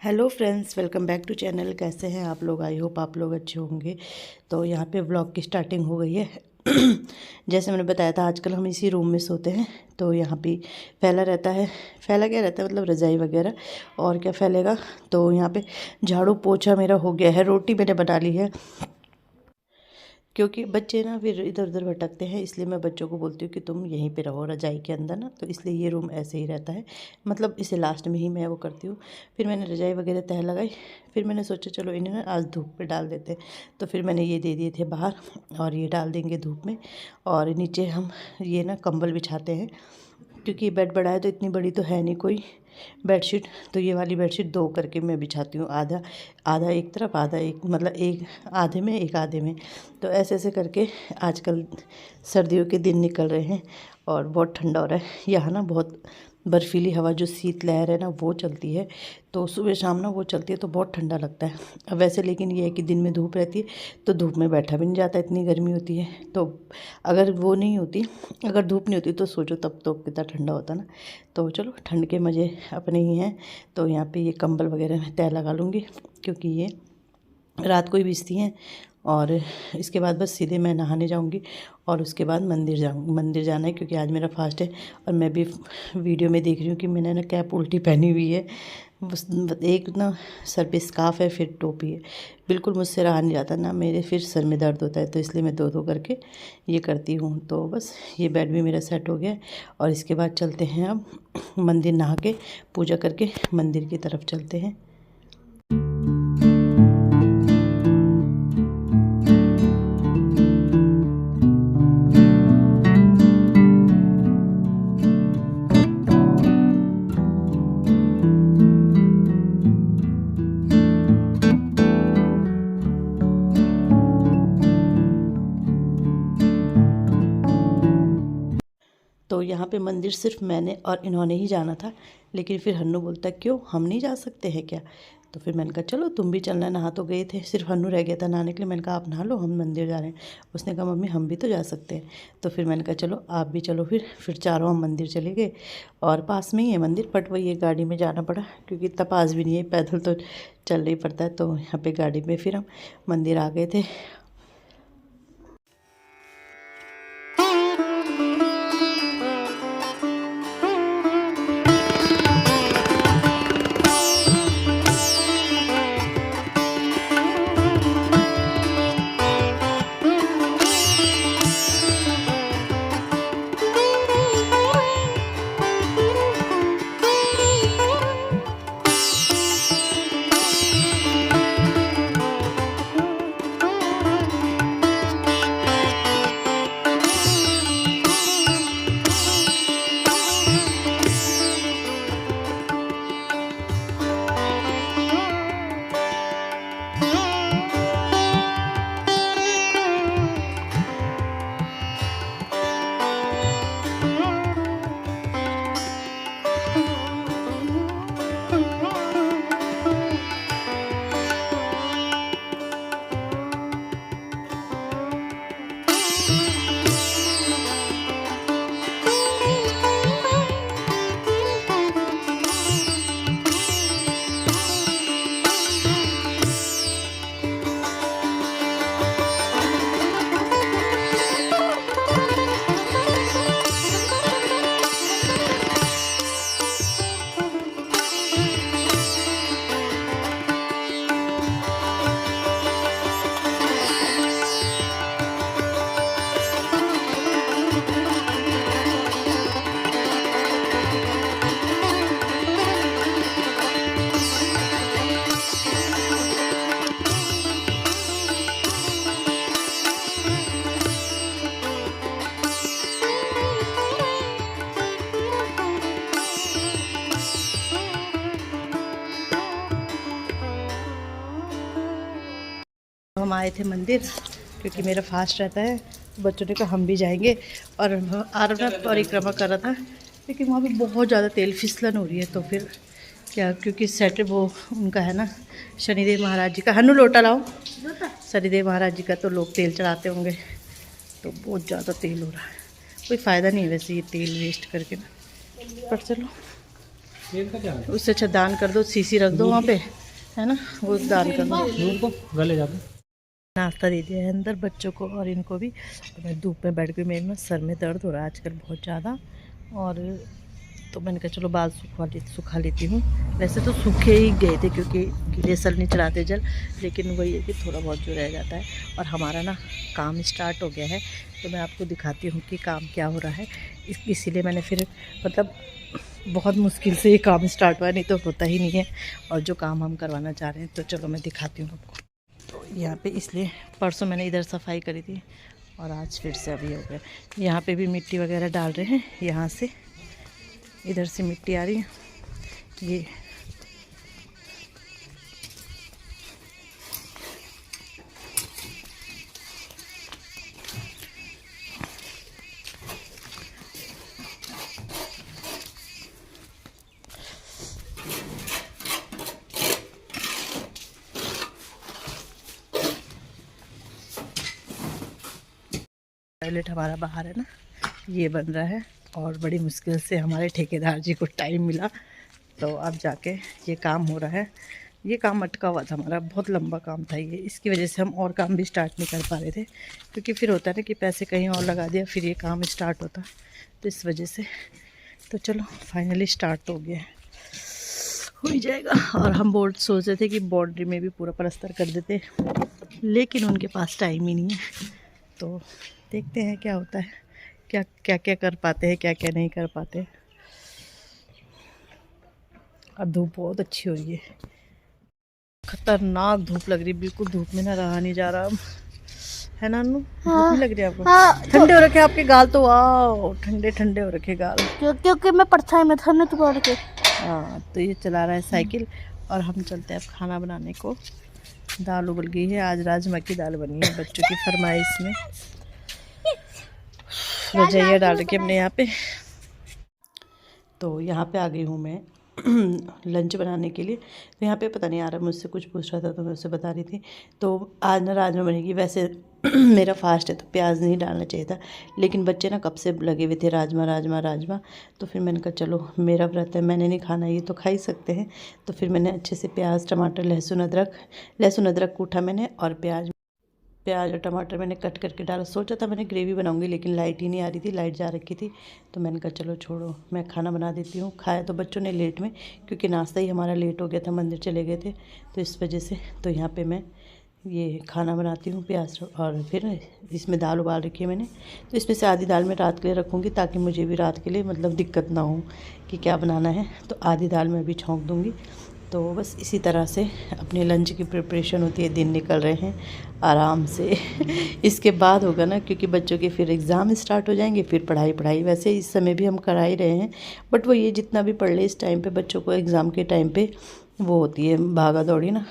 Hello friends, welcome back to channel. कैसे हैं आप लोग? आई होप आप लोग अच्छे होंगे। तो यहाँ पे व्लॉग की स्टार्टिंग हो गई है। जैसे मैंने बताया था, आजकल हम इसी रूम में सोते हैं। तो यहाँ पे फैला रहता है। फैला क्या रहता है, मतलब रज़ाई वगैरह, और क्या फैलेगा। तो यहाँ पे झाड़ू पोछा मेरा हो गया है। रोटी मैंने बना ली है, क्योंकि बच्चे ना फिर इधर उधर भटकते हैं, इसलिए मैं बच्चों को बोलती हूँ कि तुम यहीं पे रहो रजाई के अंदर ना। तो इसलिए ये रूम ऐसे ही रहता है, मतलब इसे लास्ट में ही मैं वो करती हूँ। फिर मैंने रजाई वगैरह तह लगाई। फिर मैंने सोचा चलो इन्हें ना आज धूप पे डाल देते हैं। तो फिर मैंने ये दे दिए थे बाहर, और ये डाल देंगे धूप में। और नीचे हम ये ना कंबल बिछाते हैं, क्योंकि बेड बड़ा है तो इतनी बड़ी तो है नहीं कोई बेडशीट। तो ये वाली बेडशीट दो करके मैं बिछाती हूँ, आधा आधा एक तरफ, आधा एक, मतलब एक आधे में एक आधे में। तो ऐसे ऐसे करके आजकल सर्दियों के दिन निकल रहे हैं और बहुत ठंडा हो रहा है। यहाँ ना बहुत बर्फीली हवा, जो शीत लहर है ना, वो चलती है। तो सुबह शाम ना वो चलती है, तो बहुत ठंडा लगता है। अब वैसे लेकिन ये है कि दिन में धूप रहती है, तो धूप में बैठा भी नहीं जाता, इतनी गर्मी होती है। तो अगर वो नहीं होती, अगर धूप नहीं होती, तो सोचो तब तो कितना ठंडा होता ना। तो चलो, ठंड के मज़े अपने ही हैं। तो यहाँ पे ये कंबल वगैरह मैं तय लगा लूँगी, क्योंकि ये रात को ही बिछती हैं। और इसके बाद बस सीधे मैं नहाने जाऊंगी, और उसके बाद मंदिर जाना है, क्योंकि आज मेरा फास्ट है। और मैं भी वीडियो में देख रही हूँ कि मैंने ना कैप उल्टी पहनी हुई है। बस एक ना सर पे स्कार्फ है, फिर टोपी है। बिल्कुल मुझसे रहा नहीं जाता ना, मेरे फिर सर में दर्द होता है, तो इसलिए मैं दो दो करके ये करती हूँ। तो बस ये बेड भी मेरा सेट हो गया है। और इसके बाद चलते हैं अब मंदिर, नहा के पूजा करके मंदिर की तरफ चलते हैं। तो यहाँ पे मंदिर सिर्फ मैंने और इन्होंने ही जाना था। लेकिन फिर हन्नू बोलता क्यों, हम नहीं जा सकते हैं क्या? तो फिर मैंने कहा चलो तुम भी चलना। नहा तो गए थे, सिर्फ हन्नू रह गया था नहाने के लिए। मैंने कहा आप नहा लो, हम मंदिर जा रहे हैं। उसने कहा मम्मी हम भी तो जा सकते हैं। तो फिर मैंने कहा चलो आप भी चलो। फिर चारों हम मंदिर चले गए। और पास में ही है मंदिर, बट वही एक गाड़ी में जाना पड़ा, क्योंकि इतना पास भी नहीं है, पैदल तो चल ही पड़ता है। तो यहाँ पर गाड़ी में फिर हम मंदिर आ गए थे। हम आए थे मंदिर, क्योंकि मेरा फास्ट रहता है। बच्चों ने कहा हम भी जाएंगे, और आरवना परिक्रमा कर रहा था, लेकिन वहाँ पे बहुत ज़्यादा तेल फिसलन हो रही है। तो फिर क्या, क्योंकि सैटरडे वो उनका है ना, शनिदेव महाराज जी का। हन्नू लोटा लाओ, शनिदेव महाराज जी का तो लोग तेल चढ़ाते होंगे। तो बहुत ज़्यादा तेल हो रहा है, कोई फ़ायदा नहीं है वैसे ये तेल वेस्ट करके ना, पर चलो तेल का क्या है? उससे अच्छा दान कर दो, सीसी रख दो वहाँ पे, है ना, वो दान कर दो। दूध को गले जाते। नाश्ता दे दिया है अंदर बच्चों को और इनको भी। और मैं धूप में बैठ गई, मेरे ना सर में दर्द हो रहा है आजकल बहुत ज़्यादा। और तो मैंने कहा चलो बाल सुखा लेती हूँ। वैसे तो सूखे ही गए थे क्योंकि गीले सल नहीं चढ़ाते जल, लेकिन वही है कि थोड़ा बहुत जो रह जाता है। और हमारा ना काम स्टार्ट हो गया है, तो मैं आपको दिखाती हूँ कि काम क्या हो रहा है। इसीलिए मैंने फिर मतलब बहुत मुश्किल से ये काम स्टार्ट हुआ, नहीं तो होता ही नहीं है। और जो काम हम करवाना चाह रहे हैं, तो चलो मैं दिखाती हूँ आपको। तो यहाँ पे इसलिए परसों मैंने इधर सफाई करी थी और आज फिर से अभी हो गया। यहाँ पे भी मिट्टी वगैरह डाल रहे हैं, यहाँ से इधर से मिट्टी आ रही है ये। टॉयलेट हमारा बाहर है ना, ये बन रहा है और बड़ी मुश्किल से हमारे ठेकेदार जी को टाइम मिला, तो अब जाके ये काम हो रहा है। ये काम अटका हुआ था हमारा, बहुत लंबा काम था ये, इसकी वजह से हम और काम भी स्टार्ट नहीं कर पा रहे थे, क्योंकि फिर होता है ना कि पैसे कहीं और लगा दिया फिर ये काम स्टार्ट होता, तो इस वजह से। तो चलो फाइनली स्टार्ट तो हो गया है, हो ही जाएगा। और हम बोर्ड सोच रहे थे कि बाउंड्री में भी पूरा प्लास्टर कर देते, लेकिन उनके पास टाइम ही नहीं है। तो देखते हैं क्या होता है, क्या क्या क्या कर पाते हैं, क्या क्या नहीं कर पाते। और धूप बहुत अच्छी हो रही है, खतरनाक धूप लग रही है, बिल्कुल धूप में ना रहा नहीं जा रहा, है ना अनु? धूप नहीं लग रही है आपको? हाँ, ठंडे हो रखे आपके गाल तो, वाह ठंडे ठंडे हो रखे गाल। क्योंकि मैं परछाई में था ना तो पड़ के। हाँ, तो ये चला रहा है साइकिल और हम चलते हैं अब खाना बनाने को। दाल उबल गई है, आज राजमा की दाल बनी है बच्चों की फरमाइश में। रजाइयाँ डाल रखी हमने यहाँ पे। तो यहाँ पे आ गई हूँ मैं लंच बनाने के लिए। तो यहाँ पे पता नहीं आ रहा, मुझसे कुछ पूछ रहा था तो मैं उससे बता रही थी। तो आज ना राजमा बनेगी, वैसे मेरा फास्ट है तो प्याज नहीं डालना चाहिए था, लेकिन बच्चे ना कब से लगे हुए थे राजमा राजमा राजमा। तो फिर मैंने कहा चलो मेरा व्रत है, मैंने नहीं खाना, ये तो खा ही सकते हैं। तो फिर मैंने अच्छे से प्याज टमाटर लहसुन अदरक कूटा मैंने, और प्याज और टमाटर मैंने कट करके डाला। सोचा था मैंने ग्रेवी बनाऊंगी, लेकिन लाइट ही नहीं आ रही थी, लाइट जा रखी थी। तो मैंने कहा चलो छोड़ो, मैं खाना बना देती हूँ। खाया तो बच्चों ने लेट में, क्योंकि नाश्ता ही हमारा लेट हो गया था, मंदिर चले गए थे, तो इस वजह से। तो यहाँ पे मैं ये खाना बनाती हूँ, प्याज, और फिर इसमें दाल उबाल रखी है मैंने। तो इसमें से आधी दाल मैं रात के लिए रखूँगी, ताकि मुझे भी रात के लिए मतलब दिक्कत ना हो कि क्या बनाना है। तो आधी दाल मैं भी छौंक दूँगी। तो बस इसी तरह से अपने लंच की प्रिपरेशन होती है, दिन निकल रहे हैं आराम से इसके बाद होगा ना, क्योंकि बच्चों के फिर एग्ज़ाम स्टार्ट हो जाएंगे, फिर पढ़ाई। वैसे इस समय भी हम करा ही रहे हैं, बट वो ये जितना भी पढ़ ले इस टाइम पे बच्चों को एग्ज़ाम के टाइम पे वो होती है भागा दौड़ी ना।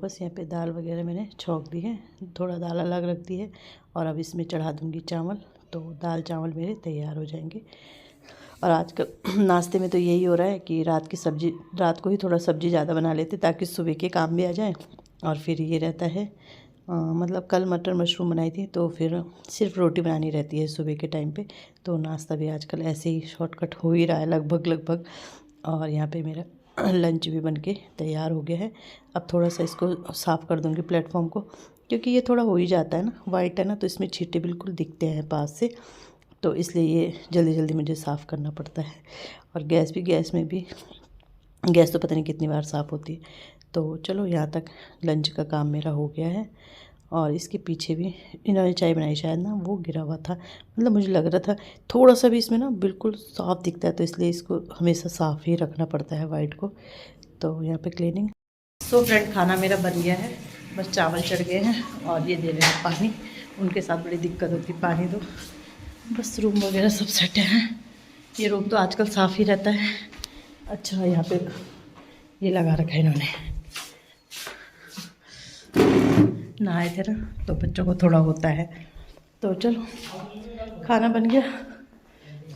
बस यहाँ पे दाल वगैरह मैंने छौंक दी है, थोड़ा दाल अलग रख दी है और अब इसमें चढ़ा दूँगी चावल, तो दाल चावल मेरे तैयार हो जाएंगे। और आजकल नाश्ते में तो यही हो रहा है कि रात को ही थोड़ा सब्ज़ी ज़्यादा बना लेते ताकि सुबह के काम भी आ जाए। और फिर ये रहता है मतलब कल मटर मशरूम बनाई थी तो फिर सिर्फ रोटी बनानी रहती है सुबह के टाइम पे, तो नाश्ता भी आजकल ऐसे ही शॉर्टकट हो ही रहा है लगभग। और यहाँ पे मेरा लंच भी बन के तैयार हो गया है। अब थोड़ा सा इसको साफ़ कर दूँगी प्लेटफॉर्म को, क्योंकि ये थोड़ा हो ही जाता है ना, वाइट है ना, तो इसमें छींटे बिल्कुल दिखते हैं पास से, तो इसलिए ये जल्दी जल्दी मुझे साफ़ करना पड़ता है। और गैस में भी गैस तो पता नहीं कितनी बार साफ़ होती है। तो चलो यहाँ तक लंच का काम मेरा हो गया है। और इसके पीछे भी इन्होंने चाय बनाई शायद ना, वो गिरा हुआ था, मतलब मुझे लग रहा था थोड़ा सा भी इसमें ना बिल्कुल साफ़ दिखता है, तो इसलिए इसको हमेशा साफ़ ही रखना पड़ता है वाइट को। तो यहाँ पे क्लीनिंग। सो फ्रेंड, खाना मेरा बन गया है, बस चावल चढ़ गए हैं और ये दे रहे हैं पानी। उनके साथ बड़ी दिक्कत होती, पानी दो। बस रूम वगैरह सब सेट है। ये रूम तो आजकल साफ़ ही रहता है। अच्छा, यहाँ पे ये लगा रखा है इन्होंने, नहाए थे ना तो बच्चों को थोड़ा होता है। तो चलो खाना बन गया,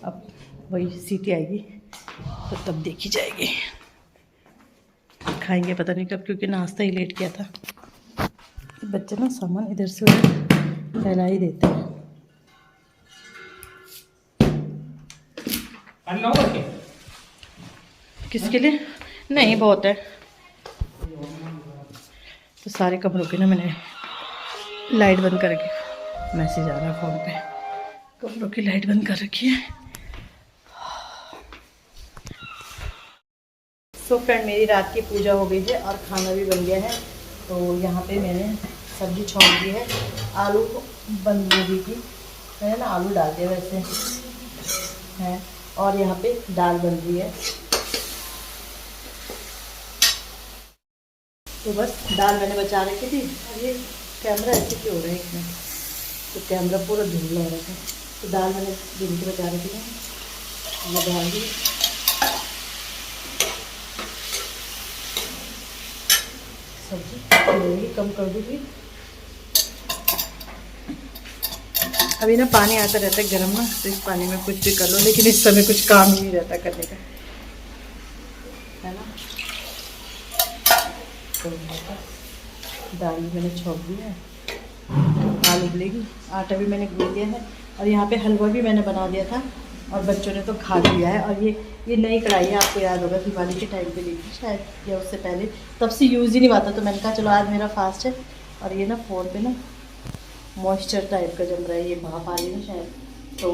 अब वही सीटी आएगी तो तब देखी जाएगी, खाएंगे पता नहीं कब, क्योंकि नाश्ता ही लेट किया था। बच्चे ना सामान इधर से उधर फैला ही देते हैं। किसके लिए? नहीं, बहुत है। तो सारे कमरों की ना मैंने लाइट बंद करके, मैसेज आ रहा है फ़ोन पे, कमरों की लाइट बंद कर रखी है। सो फ्रेंड, मेरी रात की पूजा हो गई है और खाना भी बन गया है। तो यहाँ पे मैंने सब्ज़ी छौंक दी है, आलू बंद गोभी की मैंने ना आलू डाल दिया वैसे है, और यहाँ पे दाल बन रही है। तो बस दाल मैंने बचा रखी थी, और ये कैमरा ऐसे क्यों हो रहा है इसमें, तो कैमरा पूरा धुंधला हो रहा था, तो दाल मैंने दिन के बचा रखी थी, ये डाल दी। सब्जी कम कर दूँगी। अभी ना पानी आता रहता है गर्म ना, तो इस पानी में कुछ भी कर लो, लेकिन इस समय कुछ काम ही नहीं रहता करने का, है ना। तो दाल भी मैंने छौंक दी है, दाल उबलेगी। आटा भी मैंने गूंद दिया है, और यहाँ पे हलवा भी मैंने बना दिया था और बच्चों ने तो खा लिया है। और ये नई कढ़ाई है, आपको याद होगा दिवाली के टाइम पे ली थी शायद, या उससे पहले, तब से यूज़ ही नहीं हुआ था, तो मैंने कहा चलो आज मेरा फास्ट है। और ये ना फ़ोन पे ना मॉइस्चर टाइप का जम रहा है, ये भाप आ रही है शायद, तो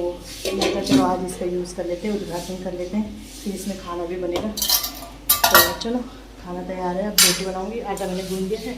मैं कहा चलो आज इसका यूज़ कर लेते हैं, उद्घाटन कर लेते हैं, फिर इसमें खाना भी बनेगा। तो चलो खाना तैयार है, अब रोटी बनाऊँगी, आटा मैंने गूंद दिया है।